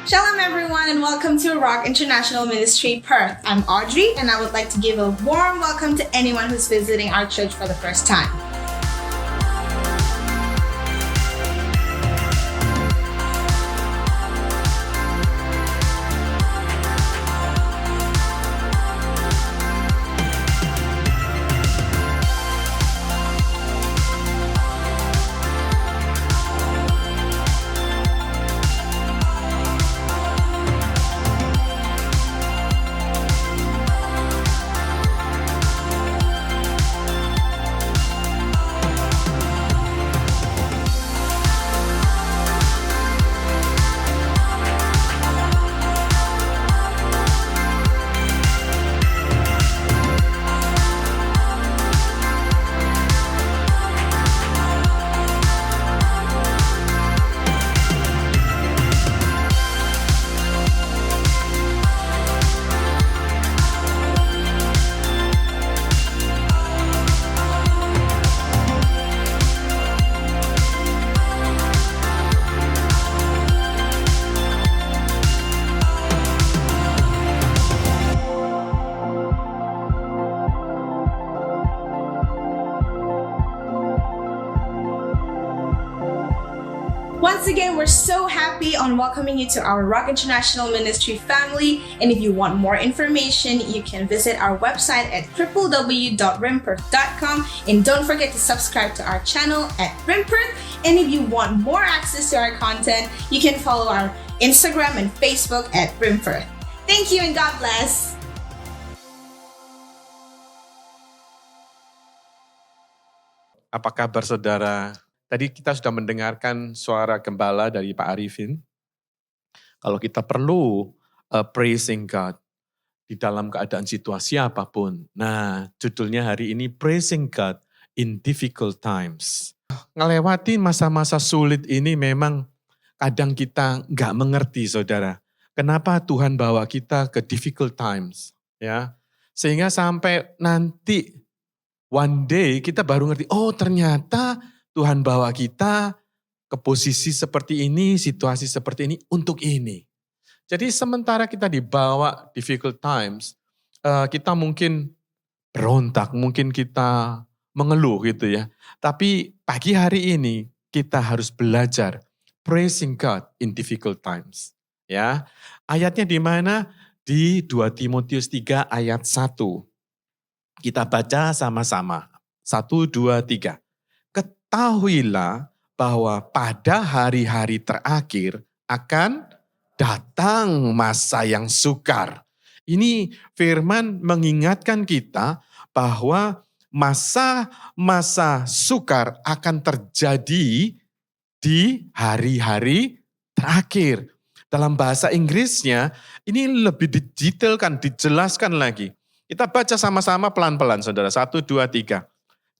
Shalom everyone and welcome to Rock International Ministry Perth. I'm Audrey and I would like to give a warm welcome to anyone who's visiting our church for the first time. Once again, we're so happy on welcoming you to our Rock International Ministry family. And if you want more information, you can visit our website at www.rimperth.com. And don't forget to subscribe to our channel at Rimperth. And if you want more access to our content, you can follow our Instagram and Facebook at Rimperth. Thank you and God bless. Apa kabar saudara? Tadi kita sudah mendengarkan suara gembala dari Pak Arifin. Kalau kita perlu praising God di dalam keadaan situasi apapun. Nah, judulnya hari ini Praising God in Difficult Times. Ngelewati masa-masa sulit ini memang kadang kita nggak mengerti saudara. Kenapa Tuhan bawa kita ke difficult times? Ya, sehingga sampai nanti one day kita baru ngerti, oh ternyata Tuhan bawa kita ke posisi seperti ini, situasi seperti ini, untuk ini. Jadi sementara kita dibawa difficult times, kita mungkin berontak, mungkin kita mengeluh gitu ya. Tapi pagi hari ini kita harus belajar praising God in difficult times. Ya, ayatnya di mana? Di 2 Timotius 3 ayat 1. Kita baca sama-sama. 1, 2, 3. Ketahuilah bahwa pada hari-hari terakhir akan datang masa yang sukar. Ini firman mengingatkan kita bahwa masa-masa sukar akan terjadi di hari-hari terakhir. Dalam bahasa Inggrisnya ini lebih didetailkan, dijelaskan lagi. Kita baca sama-sama pelan-pelan saudara. 1, 2, 3.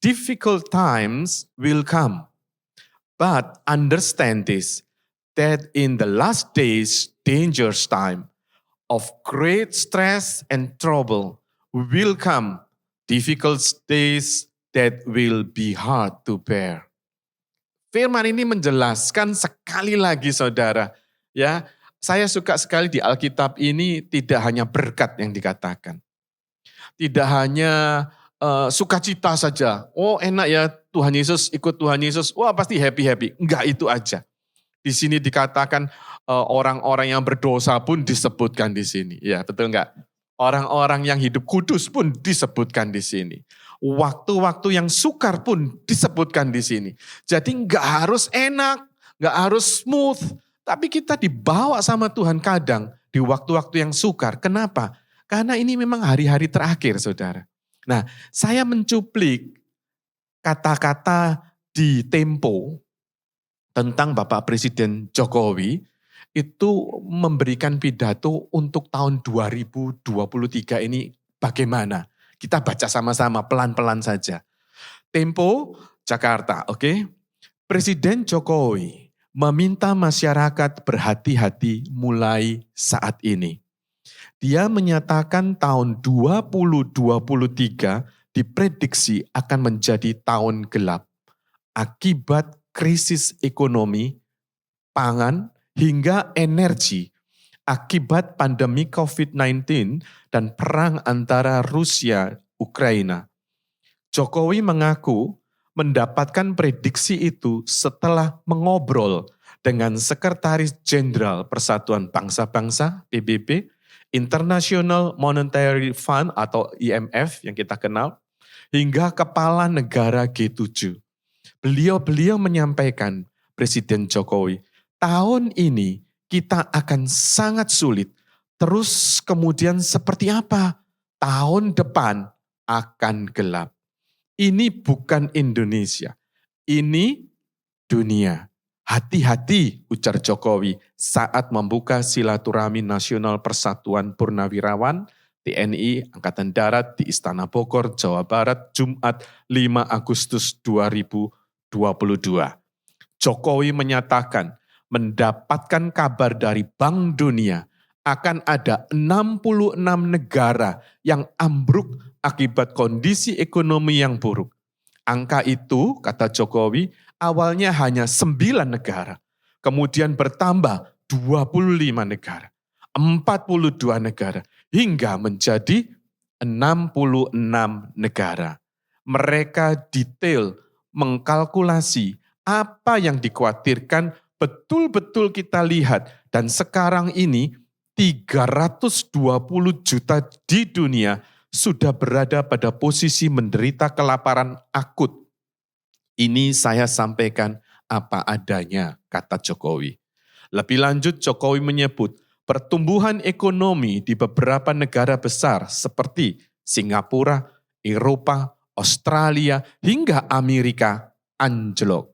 Difficult times will come, but understand this, that in the last days, dangerous time of great stress and trouble will come, difficult days that will be hard to bear. Firman ini menjelaskan sekali lagi saudara, ya, saya suka sekali di Alkitab ini tidak hanya berkat yang dikatakan, tidak hanya sukacita saja. Oh enak ya Tuhan Yesus, ikut Tuhan Yesus. Wah pasti happy-happy. Enggak itu aja. Di sini dikatakan orang-orang yang berdosa pun disebutkan di sini. Ya betul enggak? Orang-orang yang hidup kudus pun disebutkan di sini. Waktu-waktu yang sukar pun disebutkan di sini. Jadi enggak harus enak, enggak harus smooth. Tapi kita dibawa sama Tuhan kadang di waktu-waktu yang sukar. Kenapa? Karena ini memang hari-hari terakhir saudara. Nah, saya mencuplik kata-kata di Tempo tentang Bapak Presiden Jokowi itu memberikan pidato untuk tahun 2023 ini bagaimana. Kita baca sama-sama pelan-pelan saja. Tempo Jakarta, oke? Presiden Jokowi meminta masyarakat berhati-hati mulai saat ini. Dia menyatakan tahun 2023 diprediksi akan menjadi tahun gelap akibat krisis ekonomi, pangan, hingga energi akibat pandemi COVID-19 dan perang antara Rusia Ukraina. Jokowi mengaku mendapatkan prediksi itu setelah mengobrol dengan Sekretaris Jenderal Persatuan Bangsa-Bangsa (PBB), International Monetary Fund atau IMF yang kita kenal, hingga kepala negara G7. Beliau menyampaikan, Presiden Jokowi, tahun ini kita akan sangat sulit. Terus kemudian seperti apa? Tahun depan akan gelap. Ini bukan Indonesia, ini dunia. Hati-hati, ujar Jokowi saat membuka silaturahmi Nasional Persatuan Purnawirawan TNI Angkatan Darat di Istana Bogor, Jawa Barat, Jumat 5 Agustus 2022. Jokowi menyatakan mendapatkan kabar dari Bank Dunia akan ada 66 negara yang ambruk akibat kondisi ekonomi yang buruk. Angka itu, kata Jokowi, awalnya hanya 9 negara, kemudian bertambah 25 negara, 42 negara, hingga menjadi 66 negara. Mereka detail mengkalkulasi apa yang dikhawatirkan betul-betul kita lihat, dan sekarang ini 320 juta di dunia sudah berada pada posisi menderita kelaparan akut. Ini saya sampaikan apa adanya, kata Jokowi. Lebih lanjut, Jokowi menyebut pertumbuhan ekonomi di beberapa negara besar seperti Singapura, Eropa, Australia, hingga Amerika anjlok.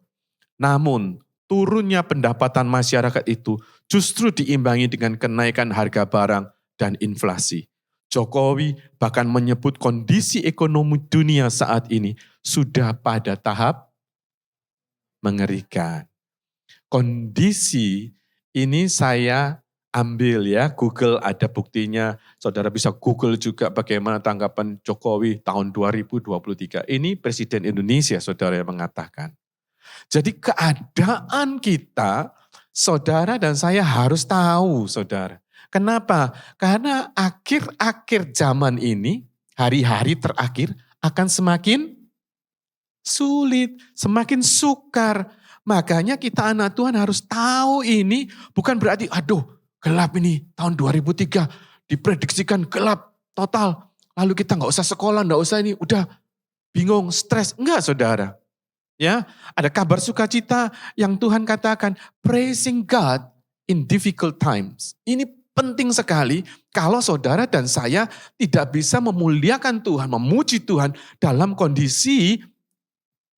Namun, turunnya pendapatan masyarakat itu justru diimbangi dengan kenaikan harga barang dan inflasi. Jokowi bahkan menyebut kondisi ekonomi dunia saat ini sudah pada tahap mengerikan. Kondisi ini saya ambil ya, Google ada buktinya. Saudara bisa Google juga bagaimana tanggapan Jokowi tahun 2023. Ini Presiden Indonesia, saudara, yang mengatakan. Jadi keadaan kita, saudara dan saya harus tahu, saudara. Kenapa? Karena akhir-akhir zaman ini, hari-hari terakhir akan semakin sulit, semakin sukar. Makanya kita anak Tuhan harus tahu ini, bukan berarti aduh gelap ini tahun 2003 diprediksikan gelap total. Lalu kita gak usah sekolah, gak usah ini, udah bingung, stres. Enggak, saudara. Ya, ada kabar sukacita yang Tuhan katakan, praising God in difficult times. Ini penting sekali kalau saudara dan saya tidak bisa memuliakan Tuhan, memuji Tuhan dalam kondisi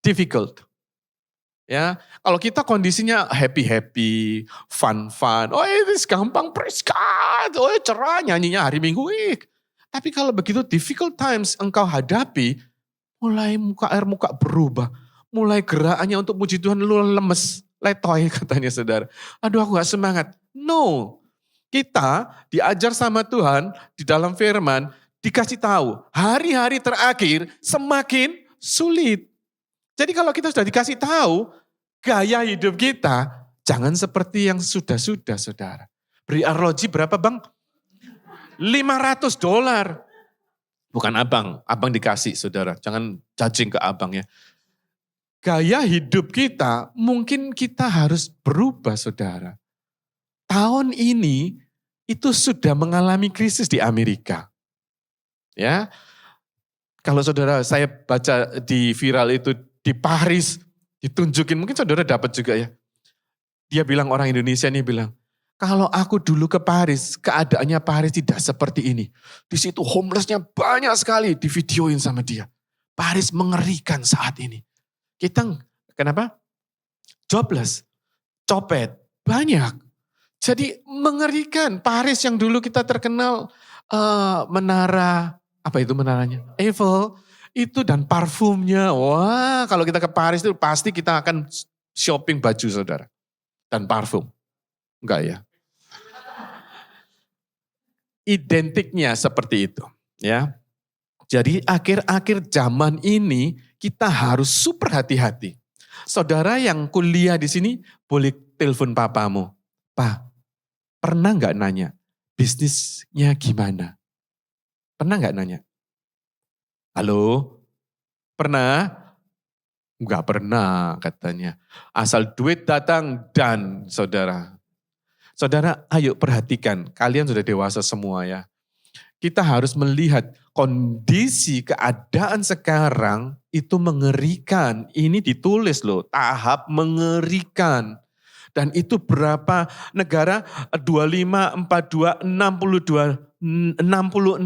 difficult. Ya, kalau kita kondisinya happy-happy, fun-fun, oh ini gampang praise God, oh cerah nyanyinya hari Minggu. Tapi kalau begitu difficult times engkau hadapi, mulai air muka berubah. Mulai gerakannya untuk puji Tuhan lu lemes, letoy katanya saudara. Aduh aku gak semangat. No, kita diajar sama Tuhan di dalam firman, dikasih tahu hari-hari terakhir semakin sulit. Jadi kalau kita sudah dikasih tahu, gaya hidup kita jangan seperti yang sudah-sudah, saudara. Beli arloji berapa bang? $500. Bukan abang dikasih saudara. Jangan judging ke abang ya. Gaya hidup kita, mungkin kita harus berubah, saudara. Tahun ini itu sudah mengalami krisis di Amerika. Ya, kalau saudara saya baca di viral itu di Paris ditunjukin, mungkin saudara dapat juga ya. Dia bilang, orang Indonesia ini bilang, kalau aku dulu ke Paris, keadaannya Paris tidak seperti ini. Di situ homelessnya banyak sekali, divideoin sama dia. Paris mengerikan saat ini. Kita kenapa? Jobless, copet, banyak. Jadi mengerikan. Paris yang dulu kita terkenal menara, apa itu menaranya? Eiffel, itu dan parfumnya. Wah, kalau kita ke Paris itu pasti kita akan shopping baju, saudara. Dan parfum. Enggak ya? Identiknya seperti itu. Ya. Jadi akhir-akhir zaman ini kita harus super hati-hati. Saudara yang kuliah di sini boleh telepon papamu. Pak, pernah gak nanya, bisnisnya gimana? Pernah nggak nanya? Halo? Pernah? Nggak pernah katanya. Asal duit datang dan saudara. Saudara, ayo perhatikan. Kalian sudah dewasa semua ya. Kita harus melihat kondisi keadaan sekarang itu mengerikan. Ini ditulis loh, tahap mengerikan. Dan itu berapa negara? 25, 42, 62, 66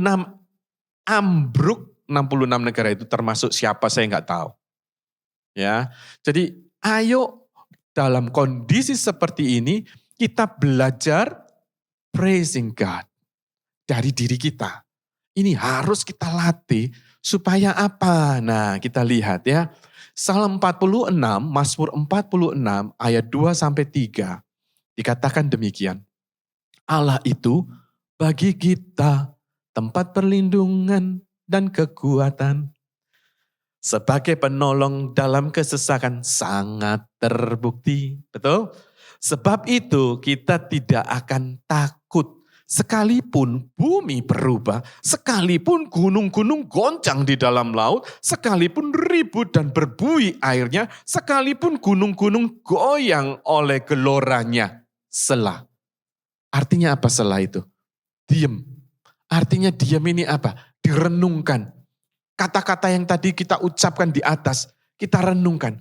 ambruk. 66 negara itu termasuk siapa saya nggak tahu. Ya, jadi ayo dalam kondisi seperti ini kita belajar praising God dari diri kita. Ini harus kita latih supaya apa? Nah, kita lihat ya. Psalm 46, Mazmur 46 ayat 2 sampai 3 dikatakan demikian. Allah itu bagi kita tempat perlindungan dan kekuatan. Sebagai penolong dalam kesesakan sangat terbukti. Betul? Sebab itu kita tidak akan takut. Sekalipun bumi berubah, sekalipun gunung-gunung goncang di dalam laut, sekalipun ribut dan berbuih airnya, sekalipun gunung-gunung goyang oleh geloranya. Selah. Artinya apa selah itu? Diam. Artinya diam ini apa? Direnungkan. Kata-kata yang tadi kita ucapkan di atas, kita renungkan.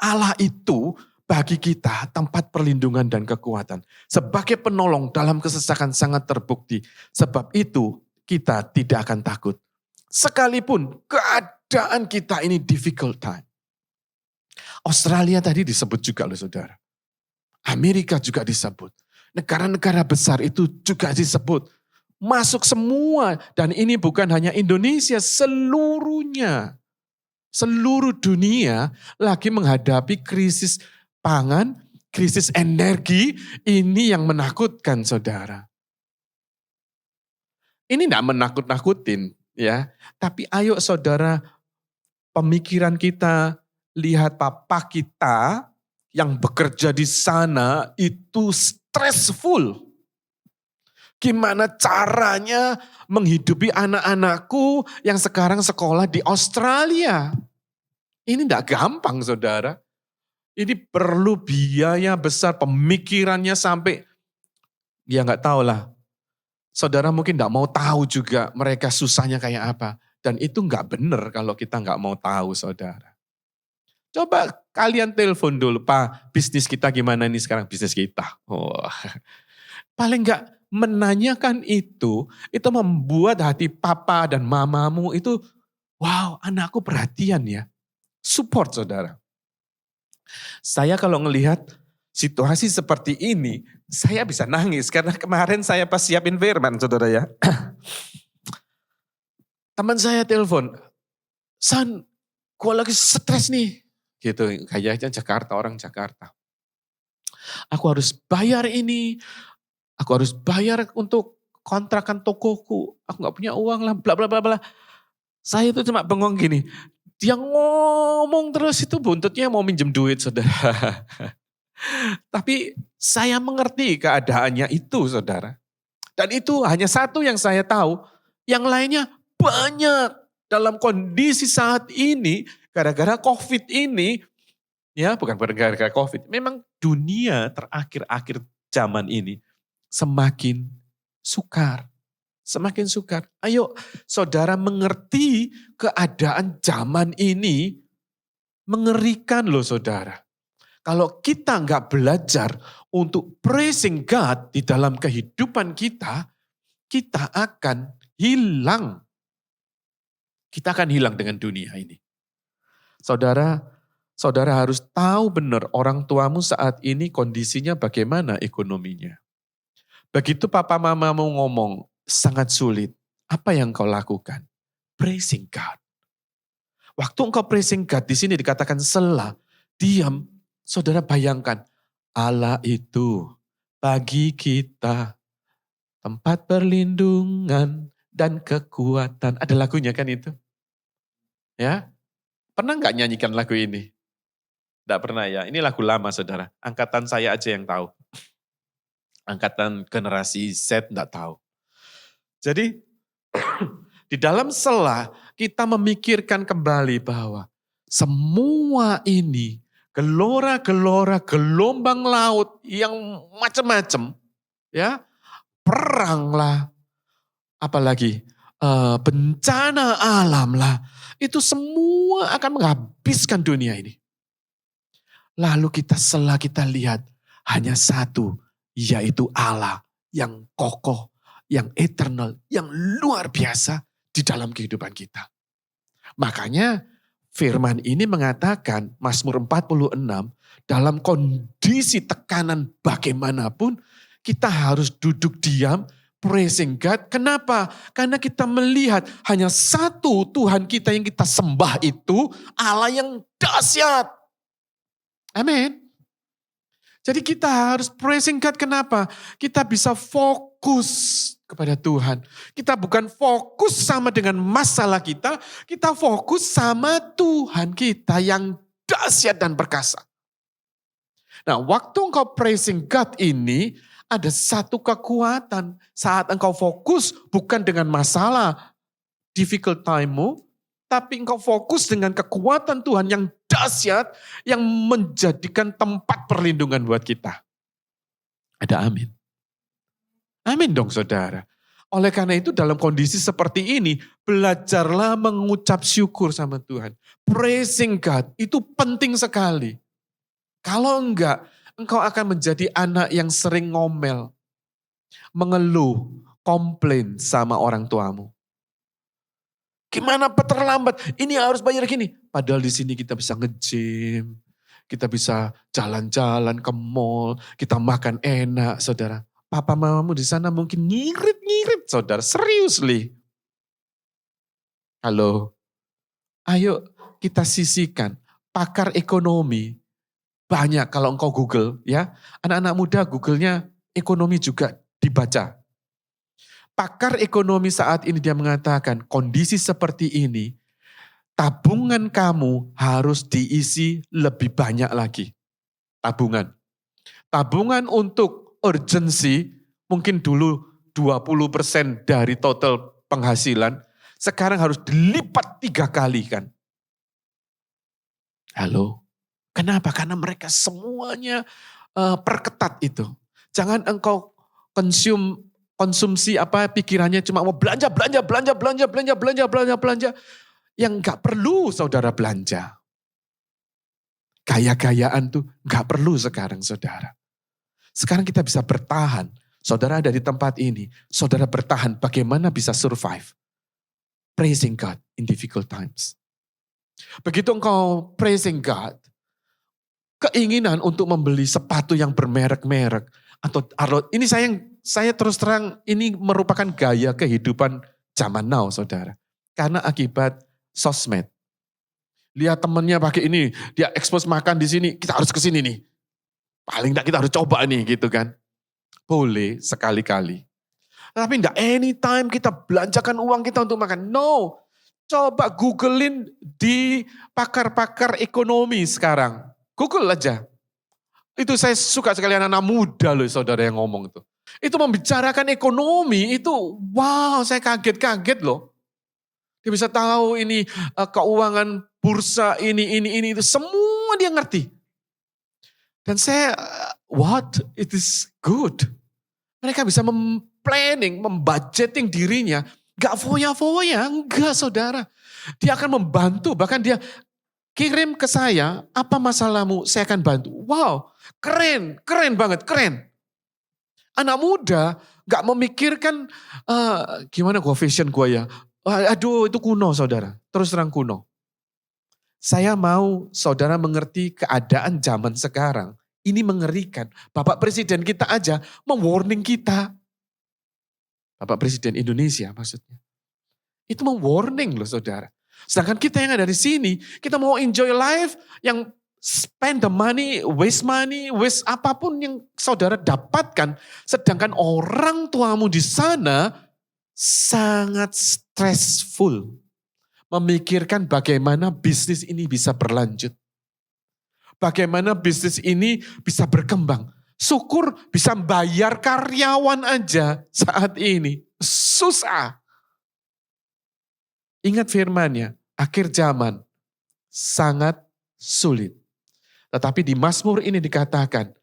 Allah itu bagi kita tempat perlindungan dan kekuatan. Sebagai penolong dalam kesesakan sangat terbukti. Sebab itu kita tidak akan takut. Sekalipun keadaan kita ini difficult time. Australia tadi disebut juga loh saudara. Amerika juga disebut. Negara-negara besar itu juga disebut. Masuk semua. Dan ini bukan hanya Indonesia, seluruhnya. Seluruh dunia lagi menghadapi krisis pangan, krisis energi, ini yang menakutkan saudara. Ini tidak menakut-nakutin ya. Tapi ayo saudara, pemikiran kita, lihat papa kita yang bekerja di sana itu stressful. Gimana caranya menghidupi anak-anakku yang sekarang sekolah di Australia. Ini tidak gampang saudara. Ini perlu biaya besar, pemikirannya sampai, ya nggak tahu lah. Saudara mungkin nggak mau tahu juga mereka susahnya kayak apa. Dan itu nggak benar kalau kita nggak mau tahu saudara. Coba kalian telepon dulu, Pak, bisnis kita gimana nih sekarang? Bisnis kita. Paling nggak menanyakan itu membuat hati papa dan mamamu itu, wow anakku perhatian ya. Support saudara. Saya kalau ngelihat situasi seperti ini, saya bisa nangis. Karena kemarin saya pas siapin firman, saudara ya. Teman saya telepon, San, gue lagi stres nih. Gitu, kayaknya Jakarta, orang Jakarta. Aku harus bayar ini, aku harus bayar untuk kontrakan tokoku. Aku gak punya uang lah, bla bla bla bla. Saya itu cuma bengong gini. Dia ngomong terus itu buntutnya mau minjem duit saudara. Tapi saya mengerti keadaannya itu saudara. Dan itu hanya satu yang saya tahu. Yang lainnya banyak dalam kondisi saat ini. Gara-gara COVID ini. Ya bukan gara-gara COVID. Memang dunia terakhir-akhir zaman ini semakin sukar. Semakin sukar. Ayo saudara mengerti keadaan zaman ini mengerikan loh saudara. Kalau kita nggak belajar untuk praising God di dalam kehidupan kita, kita akan hilang. Kita akan hilang dengan dunia ini. Saudara harus tahu benar orang tuamu saat ini kondisinya bagaimana ekonominya. Begitu papa mamamu ngomong, sangat sulit. Apa yang kau lakukan? Praising God. Waktu engkau praising God, di sini dikatakan selah, diam. Saudara bayangkan, Allah itu bagi kita tempat perlindungan dan kekuatan. Ada lagunya kan itu? Ya, pernah nggak nyanyikan lagu ini? Tidak pernah ya, ini lagu lama saudara. Angkatan saya aja yang tahu. Angkatan generasi Z tidak tahu. Jadi di dalam sela kita memikirkan kembali bahwa semua ini gelora-gelora gelombang laut yang macam-macam, ya, perang lah, apalagi bencana alam lah, itu semua akan menghabiskan dunia ini. Lalu setelah kita lihat hanya satu, yaitu Allah yang kokoh, yang eternal, yang luar biasa di dalam kehidupan kita. Makanya firman ini mengatakan, Mazmur 46, dalam kondisi tekanan bagaimanapun, kita harus duduk diam, praising God. Kenapa? Karena kita melihat hanya satu Tuhan kita yang kita sembah itu, Allah yang dahsyat. Amin. Jadi kita harus praising God. Kenapa? Kita bisa fokus kepada Tuhan. Kita bukan fokus sama dengan masalah kita fokus sama Tuhan kita yang dahsyat dan perkasa. Nah, waktu engkau praising God ini, ada satu kekuatan. Saat engkau fokus bukan dengan masalah difficult time-mu, tapi engkau fokus dengan kekuatan Tuhan yang dahsyat, yang menjadikan tempat perlindungan buat kita. Ada amin. Amin dong saudara. Oleh karena itu dalam kondisi seperti ini, belajarlah mengucap syukur sama Tuhan. Praising God itu penting sekali. Kalau enggak, engkau akan menjadi anak yang sering ngomel, mengeluh, komplain sama orang tuamu. Gimana Pak terlambat? Ini harus bayar gini. Padahal di sini kita bisa nge-gym, kita bisa jalan-jalan ke mall, kita makan enak, saudara. Papa mamamu di sana mungkin ngirit-ngirit, saudara. Seriously. Halo. Ayo kita sisihkan. Pakar ekonomi banyak kalau engkau Google, ya. Anak-anak muda Google-nya ekonomi juga dibaca. Pakar ekonomi saat ini dia mengatakan kondisi seperti ini, tabungan kamu harus diisi lebih banyak lagi. Tabungan. Tabungan untuk urgensi mungkin dulu 20% dari total penghasilan, sekarang harus dilipat 3 kali kan. Halo. Kenapa? Karena mereka semuanya perketat itu. Jangan engkau konsumsi pikirannya cuma mau belanja. Yang gak perlu saudara belanja. Gaya-gayaan tuh gak perlu sekarang saudara. Sekarang kita bisa bertahan. Saudara ada di tempat ini. Saudara bertahan bagaimana bisa survive. Praising God in difficult times. Begitu engkau praising God, keinginan untuk membeli sepatu yang bermerek-merek, atau ini saya terus terang ini merupakan gaya kehidupan zaman now saudara. Karena akibat sosmed. Lihat temennya pakai ini, dia expose makan di sini, kita harus ke sini nih. Paling enggak kita harus coba nih gitu kan. Boleh sekali-kali. Tapi enggak anytime kita belanjakan uang kita untuk makan. No. Coba googlein di pakar-pakar ekonomi sekarang. Google aja. Itu saya suka sekali anak-anak muda loh saudara yang ngomong itu. Itu membicarakan ekonomi itu wow saya kaget-kaget loh. Dia bisa tahu ini keuangan bursa ini itu semua dia ngerti. Dan saya what it is good. Mereka bisa planning, membudgeting dirinya. Gak foya-foya, enggak saudara. Dia akan membantu, bahkan dia kirim ke saya, apa masalahmu, saya akan bantu. Wow, keren banget, keren. Anak muda gak memikirkan, gimana fashion gue ya. Aduh itu kuno saudara, terus terang kuno. Saya mau saudara mengerti keadaan zaman sekarang. Ini mengerikan. Bapak Presiden kita aja mewarning kita. Bapak Presiden Indonesia maksudnya. Itu mewarning loh saudara. Sedangkan kita yang ada di sini, kita mau enjoy life, yang spend the money, waste apapun yang saudara dapatkan. Sedangkan orang tuamu di sana sangat stressful. Memikirkan bagaimana bisnis ini bisa berlanjut. Bagaimana bisnis ini bisa berkembang. Syukur bisa bayar karyawan aja saat ini. susah. Ingat firman-Nya, akhir zaman sangat sulit. Tetapi di Mazmur ini dikatakan,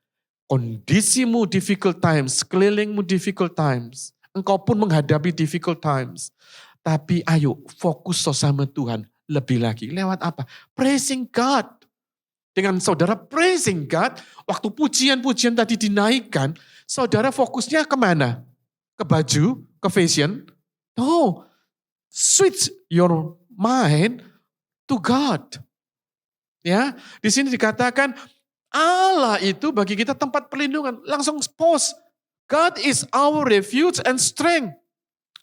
kondisimu difficult times, kelilingmu difficult times, engkau pun menghadapi difficult times. Tapi ayo fokus sama Tuhan lebih lagi. Lewat apa? Praising God. Dengan saudara praising God, waktu pujian-pujian tadi dinaikkan, saudara fokusnya kemana? Ke baju? Ke fashion? No. Switch your mind to God. Ya, di sini dikatakan Allah itu bagi kita tempat perlindungan. Langsung pause. God is our refuge and strength.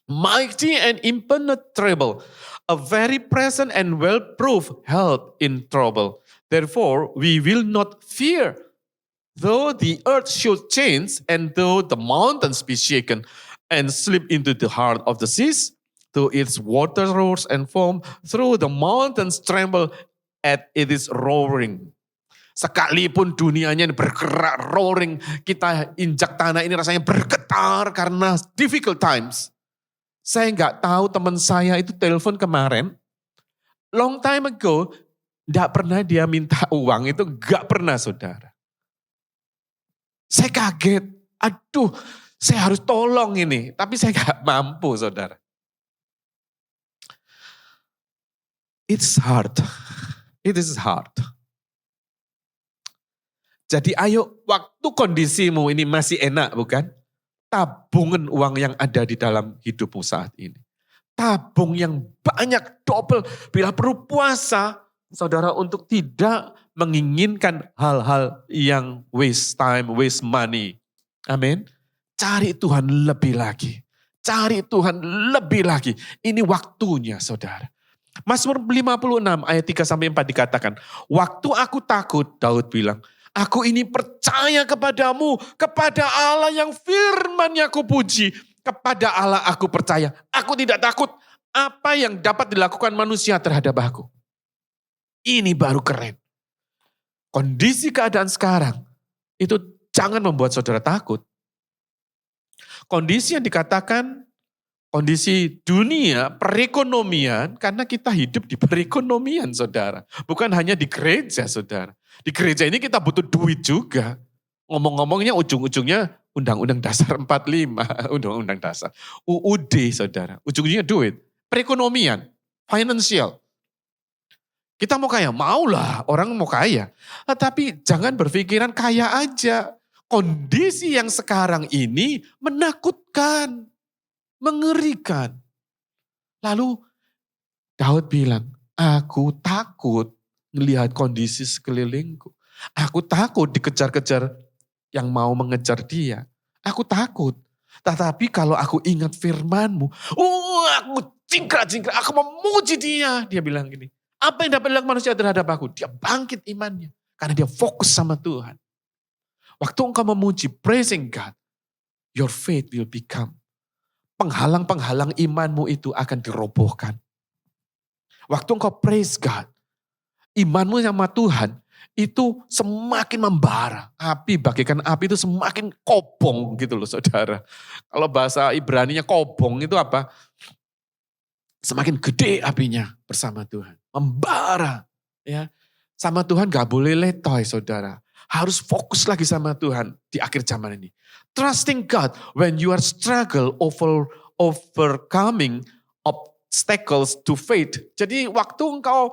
Mighty and impenetrable. A very present and well-proved help in trouble. Therefore, we will not fear. Though the earth should change, and though the mountains be shaken, and slip into the heart of the seas, though its water roars and foam, through the mountains tremble at it is roaring. Sekalipun dunianya ini bergerak roaring, kita injak tanah ini rasanya bergetar karena difficult times. Saya nggak tahu teman saya itu telepon kemarin, long time ago, nggak pernah dia minta uang, itu nggak pernah saudara. Saya kaget, aduh saya harus tolong ini, tapi saya nggak mampu saudara. It's hard, it is hard. Jadi ayo waktu kondisimu ini masih enak bukan? Tabungan uang yang ada di dalam hidupmu saat ini. Tabung yang banyak double. Bila perlu puasa, saudara untuk tidak menginginkan hal-hal yang waste time, waste money. Amin. Cari Tuhan lebih lagi. Cari Tuhan lebih lagi. Ini waktunya saudara. Mazmur 56 ayat 3-4 dikatakan, waktu aku takut, Daud bilang, aku ini percaya kepadamu, kepada Allah yang firman-Nya aku puji. Kepada Allah aku percaya. Aku tidak takut apa yang dapat dilakukan manusia terhadap aku. Ini baru keren. Kondisi keadaan sekarang itu jangan membuat saudara takut. Kondisi yang dikatakan kondisi dunia, perekonomian, karena kita hidup di perekonomian saudara. Bukan hanya di gereja saudara. Di gereja ini kita butuh duit juga. Ngomong-ngomongnya ujung-ujungnya Undang-Undang Dasar 45, Undang-Undang Dasar. UUD saudara, ujung-ujungnya duit. Perekonomian, financial. Kita mau kaya, maulah orang mau kaya. Tapi jangan berpikiran kaya aja. Kondisi yang sekarang ini menakutkan, mengerikan. Lalu Daud bilang, aku takut melihat kondisi sekelilingku. Aku takut dikejar-kejar yang mau mengejar dia. Aku takut. Tetapi kalau aku ingat firman-Mu, aku cingkrak-cingkrak, aku memuji dia. Dia bilang gini, apa yang dapat dilakukan manusia terhadap aku? Dia bangkit imannya. Karena dia fokus sama Tuhan. Waktu engkau memuji, praising God, your faith will become. Penghalang-penghalang imanmu itu akan dirobohkan. Waktu engkau praise God, imanmu sama Tuhan itu semakin membara. Api bagaikan api itu semakin kobong gitu loh saudara. Kalau bahasa Ibraninya kobong itu apa? Semakin gede apinya bersama Tuhan. Membara. Ya. Sama Tuhan gak boleh letoy saudara. Harus fokus lagi sama Tuhan di akhir zaman ini. Trusting God when you are struggle overcoming obstacles to faith. Jadi waktu engkau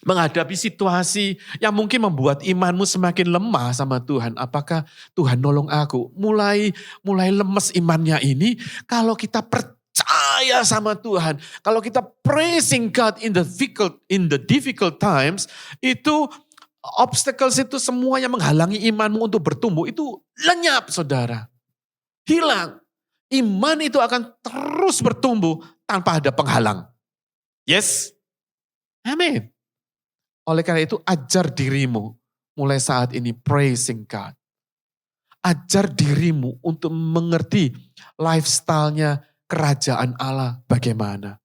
menghadapi situasi yang mungkin membuat imanmu semakin lemah sama Tuhan. Apakah Tuhan nolong aku? Mulai lemes imannya ini kalau kita percaya sama Tuhan. Kalau kita praising God in the difficult times, itu obstacles itu semua yang menghalangi imanmu untuk bertumbuh itu lenyap saudara. Hilang. Iman itu akan terus bertumbuh tanpa ada penghalang. Yes? Amin. Oleh karena itu ajar dirimu mulai saat ini praising God. Ajar dirimu untuk mengerti lifestyle-nya kerajaan Allah bagaimana.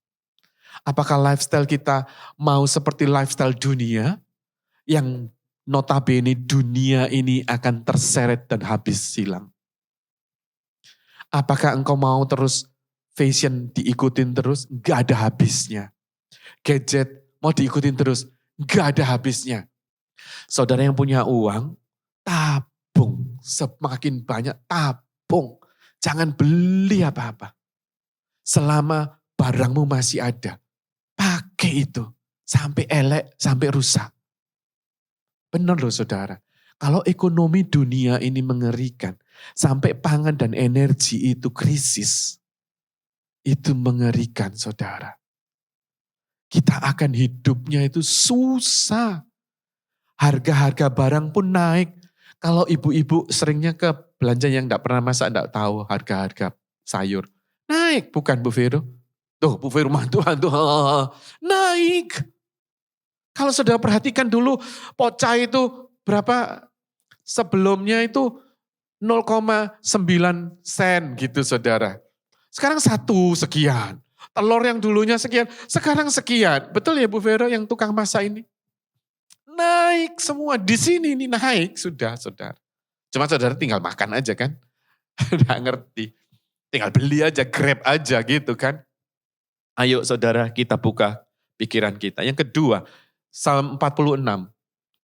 Apakah lifestyle kita mau seperti lifestyle dunia yang notabene dunia ini akan terseret dan habis silang. Apakah engkau mau terus fashion diikutin terus? Gak ada habisnya. Gadget mau diikutin terus? Gak ada habisnya. Saudara yang punya uang, tabung. Semakin banyak tabung. Jangan beli apa-apa. Selama barangmu masih ada, pakai itu. Sampai elek, sampai rusak. Benar loh saudara. Kalau ekonomi dunia ini mengerikan, sampai pangan dan energi itu krisis, itu mengerikan saudara. Kita akan hidupnya itu susah. Harga-harga barang pun naik. Kalau ibu-ibu seringnya ke belanja yang tidak pernah masak, tidak tahu harga-harga sayur. Naik bukan Bu Vero? Tuh Bu Vero mantu. Naik. Kalau saudara perhatikan dulu pocah itu berapa sebelumnya itu 0,9 sen gitu saudara. Sekarang 1 sekian. Telur yang dulunya sekian, sekarang sekian. Betul ya Bu Vero yang tukang masak ini? Naik semua. Di sini ini naik sudah saudara. Cuma saudara tinggal makan aja kan. Nggak ngerti. Tinggal beli aja, grab aja gitu kan. Ayo saudara kita buka pikiran kita. Yang kedua, Psalm 46.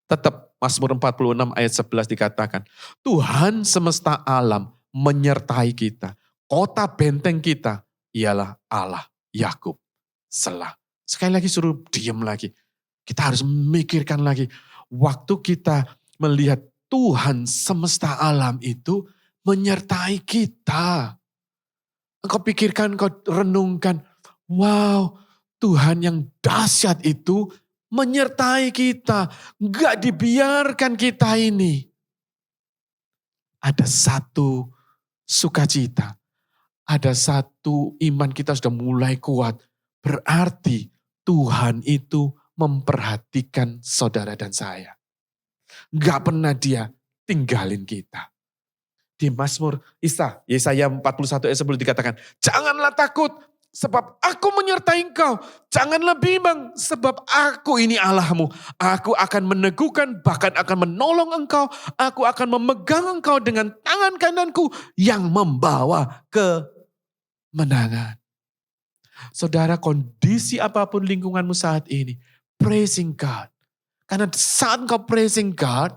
Tetap Mazmur 46 ayat 11 dikatakan. Tuhan semesta alam menyertai kita. Kota benteng kita ialah Allah Yakub. Selah. Sekali lagi suruh diam lagi. Kita harus memikirkan lagi. Waktu kita melihat Tuhan semesta alam itu menyertai kita. Engkau pikirkan, engkau renungkan. Wow, Tuhan yang dahsyat itu menyertai kita. Enggak dibiarkan kita ini. Ada satu sukacita. Ada satu iman kita sudah mulai kuat. Berarti Tuhan itu memperhatikan saudara dan saya. Enggak pernah dia tinggalin kita. Di Mazmur Yesaya 41 ayat 10 dikatakan, janganlah takut sebab aku menyertai engkau. Janganlah bimbang sebab aku ini Allahmu. Aku akan meneguhkan bahkan akan menolong engkau. Aku akan memegang engkau dengan tangan kananku yang membawa kemenangan. Saudara, kondisi apapun lingkunganmu saat ini, praising God. Karena saat engkau praising God,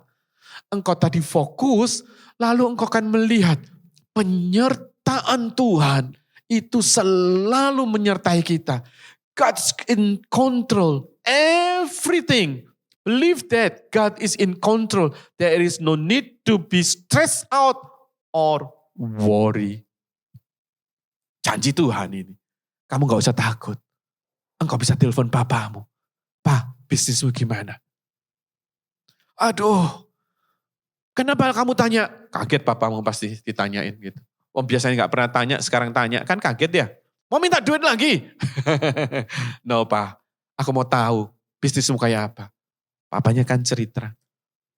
engkau tadi fokus, lalu engkau akan melihat penyertaan Tuhan itu selalu menyertai kita. God's in control everything. Believe that God is in control. There is no need to be stressed out or worry. Janji Tuhan ini. Kamu gak usah takut. Engkau bisa telepon papamu. Pa, bisnismu gimana? Aduh, kenapa kamu tanya? Kaget papamu pasti ditanyain gitu. Oh biasanya gak pernah tanya, sekarang tanya. Kan kaget ya? Mau minta duit lagi? No pa, aku mau tahu bisnismu kayak apa. Papanya kan cerita.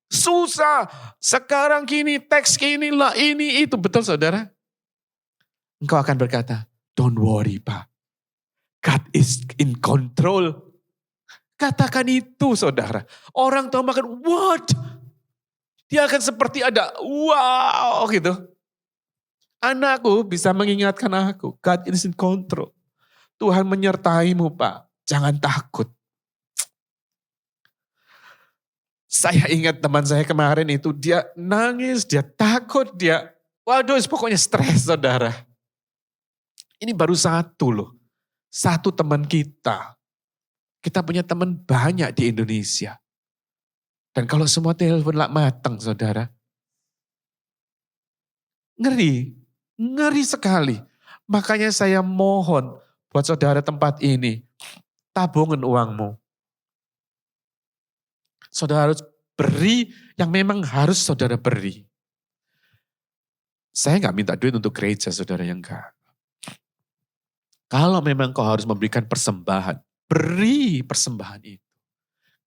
Susah, sekarang gini, teks gini lah, ini itu. Betul saudara? Engkau akan berkata, don't worry pa. God is in control. Katakan itu saudara. Orang tahu makan, what? Dia akan seperti ada, wow gitu. Anakku bisa mengingatkan aku, God is in control. Tuhan menyertaimu Pak, jangan takut. Saya ingat teman saya kemarin itu, dia nangis, dia takut, dia, waduh pokoknya stres saudara. Ini baru satu loh, satu teman kita. Kita punya teman banyak di Indonesia. Dan kalau semua telepon lah matang saudara. Ngeri sekali. Makanya saya mohon buat saudara tempat ini, tabungan uangmu. Saudara harus beri yang memang harus saudara beri. Saya gak minta duit untuk gereja saudara yang enggak. Kalau memang kau harus memberikan persembahan, beri persembahan itu.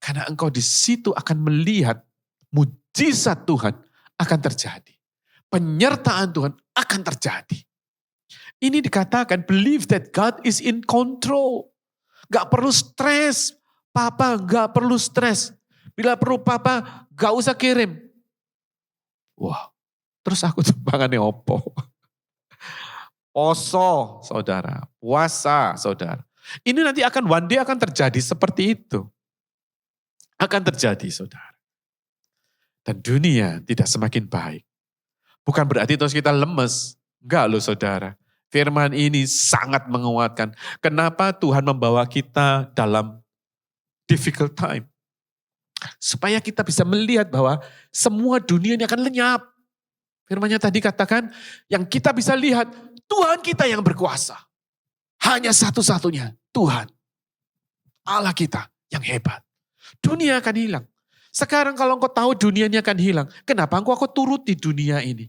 Karena engkau di situ akan melihat mujizat Tuhan akan terjadi. Penyertaan Tuhan akan terjadi. Ini dikatakan believe that God is in control. Gak perlu stres. Papa gak perlu stres. Bila perlu papa gak usah kirim. Wah, terus aku tumpangannya opo. poso saudara, puasa saudara. Ini nanti akan one day akan terjadi seperti itu. Akan terjadi saudara. Dan dunia tidak semakin baik. Bukan berarti terus kita lemes. Enggak loh saudara. Firman ini sangat menguatkan. Kenapa Tuhan membawa kita dalam difficult time? Supaya kita bisa melihat bahwa semua dunia ini akan lenyap. Firman-Nya tadi katakan, yang kita bisa lihat, Tuhan kita yang berkuasa. Hanya satu-satunya, Tuhan. Allah kita yang hebat. Dunia akan hilang. Sekarang kalau engkau tahu dunia ini akan hilang, kenapa engkau turuti dunia ini?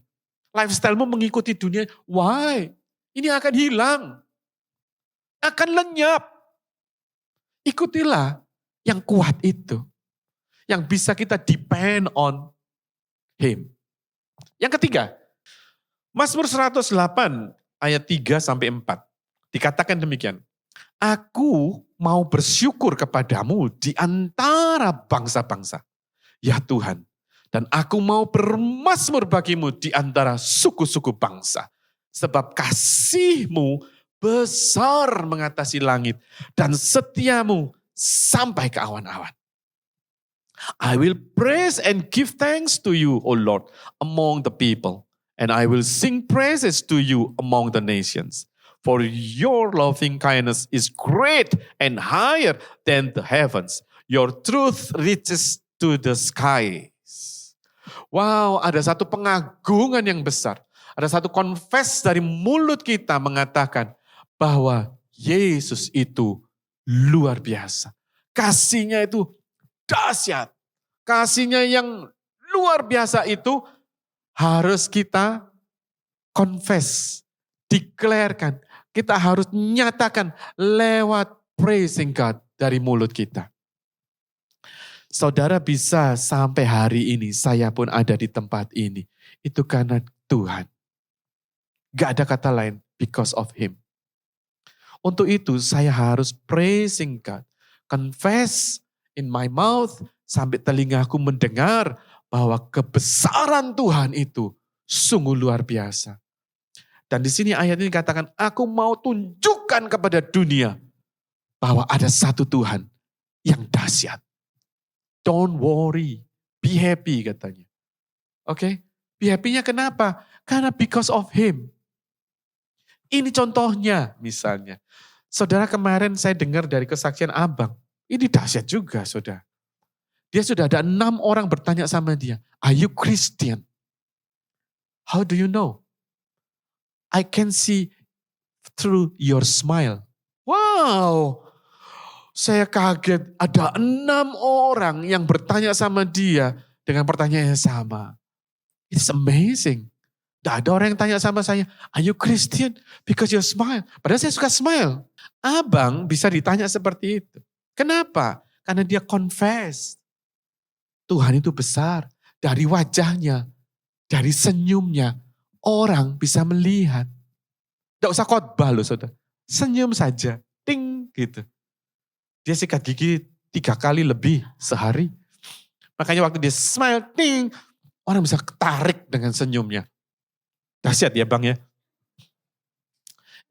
Lifestyle-mu mengikuti dunia, why? Ini akan hilang. Akan lenyap. Ikutilah yang kuat itu. Yang bisa kita depend on Him. Yang ketiga, Mazmur 108 ayat 3 sampai 4. Dikatakan demikian. Aku mau bersyukur kepadamu di antara bangsa-bangsa. Ya Tuhan. Dan aku mau bermazmur bagimu di antara suku-suku bangsa. Sebab kasih-Mu besar mengatasi langit. Dan setiamu sampai ke awan-awan. I will praise and give thanks to you, O Lord, among the people. And I will sing praises to you among the nations. For your loving kindness is great and higher than the heavens. Your truth reaches to the skies. Wow, ada satu pengagungan yang besar. Ada satu confess dari mulut kita mengatakan bahwa Yesus itu luar biasa. Kasihnya itu dahsyat. Kasihnya yang luar biasa itu harus kita confess, declarekan. Kita harus nyatakan lewat praising God dari mulut kita. Saudara bisa sampai hari ini, saya pun ada di tempat ini. Itu karena Tuhan. Gak ada kata lain, because of Him. Untuk itu saya harus praising God. Confess in my mouth, sampai telingaku mendengar bahwa kebesaran Tuhan itu sungguh luar biasa. Dan di sini ayat ini katakan, aku mau tunjukkan kepada dunia bahwa ada satu Tuhan yang dahsyat. Don't worry, be happy katanya. Oke, be happy-nya kenapa? Karena because of Him. Ini contohnya misalnya. Saudara kemarin saya dengar dari kesaksian abang. Ini dahsyat juga saudara. Dia sudah ada 6 orang bertanya sama dia. Are you Christian? How do you know? I can see through your smile. Wow. Saya kaget ada 6 orang yang bertanya sama dia dengan pertanyaan yang sama. It's amazing. Tidak ada orang yang tanya sama saya, are you Christian? Because you smile. Padahal saya suka smile. Abang bisa ditanya seperti itu. Kenapa? Karena dia confess. Tuhan itu besar. Dari wajahnya, dari senyumnya, orang bisa melihat. Tidak usah khotbah loh saudara. Senyum saja. Ting gitu. Dia sikat gigi 3 kali lebih sehari. Makanya waktu dia smile, ting. Orang bisa ketarik dengan senyumnya. Dahsyat ya bang ya.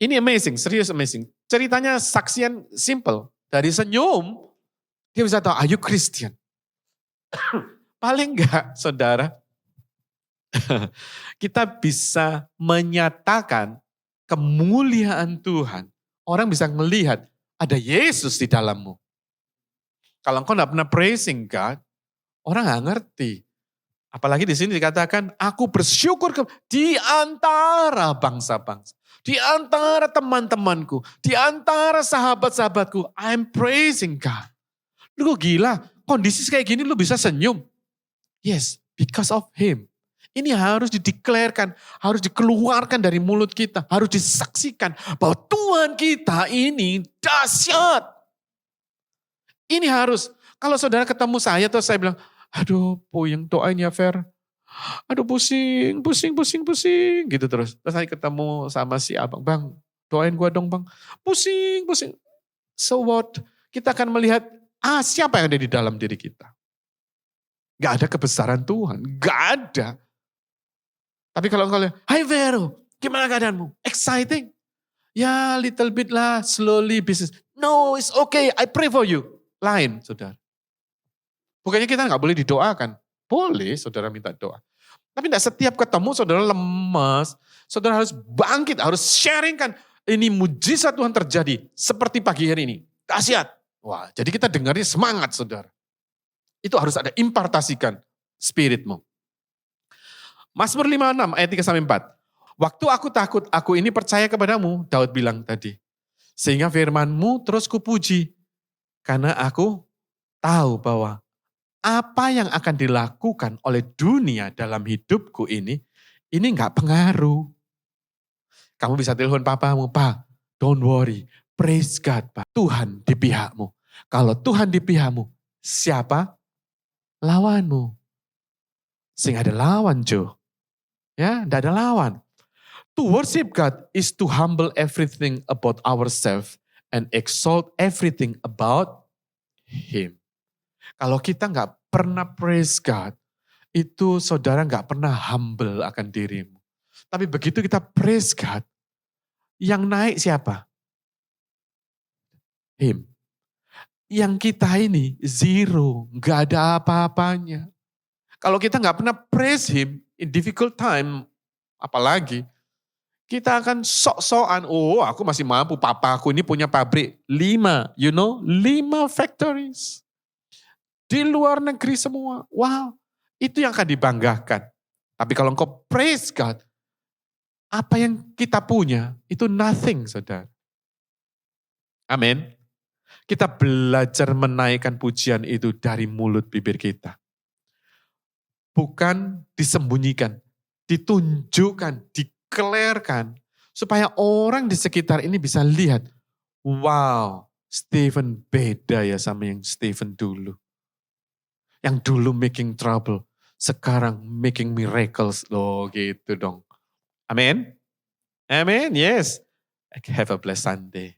Ini amazing, serius amazing. Ceritanya saksian simple. Dari senyum, dia bisa tahu, are you Christian? Paling enggak, saudara, kita bisa menyatakan kemuliaan Tuhan. Orang bisa melihat, ada Yesus di dalammu. Kalau engkau enggak pernah praising God, orang enggak ngerti. Apalagi di sini dikatakan, aku bersyukur di antara bangsa-bangsa. Di antara teman-temanku, di antara sahabat-sahabatku, I'm praising God. Lu gila, kondisi kayak gini lu bisa senyum. Yes, because of Him. Ini harus dideklarkan, harus dikeluarkan dari mulut kita, harus disaksikan bahwa Tuhan kita ini dahsyat. Ini harus, kalau saudara ketemu saya terus saya bilang, aduh puyeng doain ya Fer. Aduh pusing gitu terus. Terus saya ketemu sama si abang, bang doain gua dong bang. Pusing. So what? Kita akan melihat siapa yang ada di dalam diri kita. Gak ada kebesaran Tuhan, gak ada. Tapi kalau engkau lihat, hai Vero, Gimana keadaanmu? Exciting? Ya little bit lah, slowly business. No, it's okay, I pray for you. Lain, saudara. Bukannya kita nggak boleh didoakan. Boleh saudara minta doa. Tapi tidak setiap ketemu saudara lemas. Saudara harus bangkit, harus sharingkan. Ini mujizat Tuhan terjadi seperti pagi hari ini. Dahsyat. Wah, jadi kita dengarnya semangat saudara. Itu harus ada impartasikan spiritmu. Mazmur 56 ayat 3-4. Waktu aku takut, aku ini percaya kepadamu, Daud bilang tadi. Sehingga firman-Mu terus kupuji. Karena aku tahu bahwa apa yang akan dilakukan oleh dunia dalam hidupku ini gak pengaruh. Kamu bisa telepon papamu, Pak, don't worry, praise God, Pak. Tuhan di pihakmu. Kalau Tuhan di pihakmu, siapa? Lawanmu. Sehingga ada lawan, Jo. Ya, tidak ada lawan. To worship God is to humble everything about ourselves and exalt everything about Him. Kalau kita nggak pernah praise God, itu saudara nggak pernah humble akan dirimu. Tapi begitu kita praise God, yang naik siapa? Him. Yang kita ini zero, nggak ada apa-apanya. Kalau kita nggak pernah praise Him in difficult time, apalagi kita akan sok-sokan, oh aku masih mampu, papa aku ini punya pabrik 5, 5 factories. Di luar negeri semua, wow, itu yang akan dibanggakan. Tapi kalau engkau praise God, apa yang kita punya, itu nothing saudara. Amin. Kita belajar menaikkan pujian itu dari mulut bibir kita. Bukan disembunyikan, ditunjukkan, declarekan, supaya orang di sekitar ini bisa lihat, wow, Stephen beda ya sama yang Stephen dulu. Yang dulu making trouble, sekarang making miracles. Loh gitu dong. Amin? Amin, yes. Have a blessed Sunday.